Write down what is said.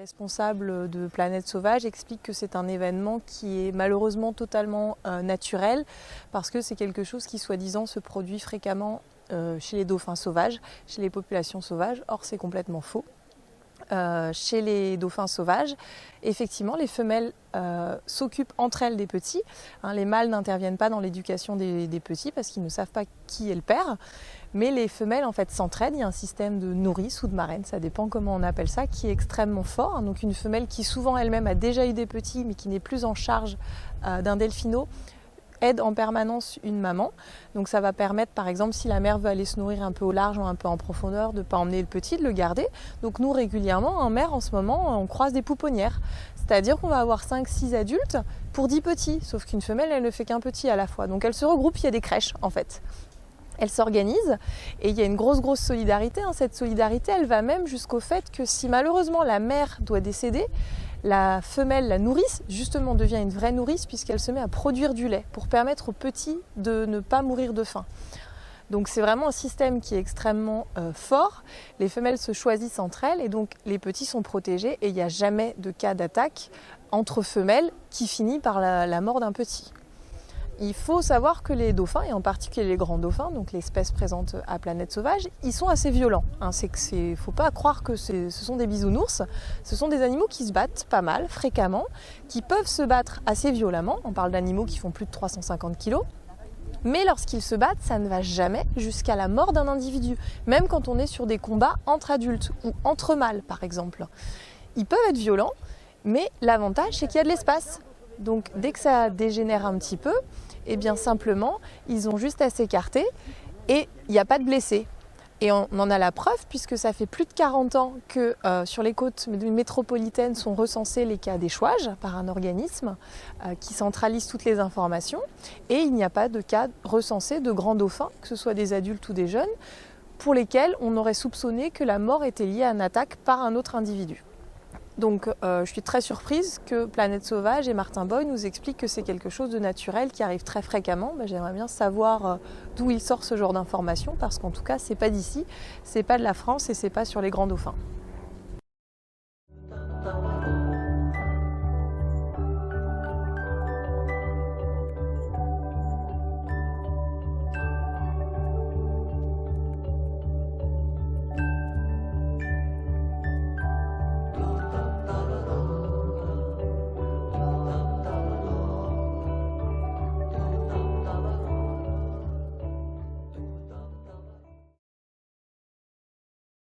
responsable de Planète Sauvage, explique que c'est un événement qui est malheureusement totalement naturel parce que c'est quelque chose qui soi-disant se produit fréquemment chez les dauphins sauvages, chez les populations sauvages. Or c'est complètement faux. Chez les dauphins sauvages, effectivement, les femelles s'occupent entre elles des petits. Les mâles n'interviennent pas dans l'éducation des petits parce qu'ils ne savent pas qui est le père. Mais les femelles en fait s'entraident. Il y a un système de nourrice ou de marraine, ça dépend comment on appelle ça, qui est extrêmement fort. Donc une femelle qui souvent elle-même a déjà eu des petits mais qui n'est plus en charge d'un delphino aide en permanence une maman. Donc ça va permettre, par exemple, si la mère veut aller se nourrir un peu au large ou un peu en profondeur, de ne pas emmener le petit, de le garder. Donc nous, régulièrement, en mer, en ce moment, on croise des pouponnières. C'est-à-dire qu'on va avoir 5-6 adultes pour 10 petits. Sauf qu'une femelle, elle ne fait qu'un petit à la fois. Donc elles se regroupent, il y a des crèches, en fait. Elles s'organisent et il y a une grosse solidarité. Cette solidarité, elle va même jusqu'au fait que si malheureusement la mère doit décéder, la femelle, la nourrice, justement devient une vraie nourrice puisqu'elle se met à produire du lait pour permettre aux petits de ne pas mourir de faim. Donc c'est vraiment un système qui est extrêmement fort. Les femelles se choisissent entre elles et donc les petits sont protégés et il n'y a jamais de cas d'attaque entre femelles qui finit par la mort d'un petit. Il faut savoir que les dauphins, et en particulier les grands dauphins, donc l'espèce présente à Planète Sauvage, ils sont assez violents. Il ne faut pas croire que ce sont des bisounours. Ce sont des animaux qui se battent pas mal, fréquemment, qui peuvent se battre assez violemment. On parle d'animaux qui font plus de 350 kg. Mais lorsqu'ils se battent, ça ne va jamais jusqu'à la mort d'un individu. Même quand on est sur des combats entre adultes ou entre mâles, par exemple. Ils peuvent être violents, mais l'avantage, c'est qu'il y a de l'espace. Donc dès que ça dégénère un petit peu, eh bien simplement, ils ont juste à s'écarter et il n'y a pas de blessés. Et on en a la preuve puisque ça fait plus de 40 ans que sur les côtes métropolitaines sont recensés les cas d'échouage par un organisme qui centralise toutes les informations. Et il n'y a pas de cas recensés de grands dauphins, que ce soit des adultes ou des jeunes, pour lesquels on aurait soupçonné que la mort était liée à une attaque par un autre individu. Donc je suis très surprise que Planète Sauvage et Martin Boy nous expliquent que c'est quelque chose de naturel qui arrive très fréquemment. J'aimerais bien savoir d'où il sort ce genre d'informations parce qu'en tout cas c'est pas d'ici, c'est pas de la France et c'est pas sur les grands dauphins.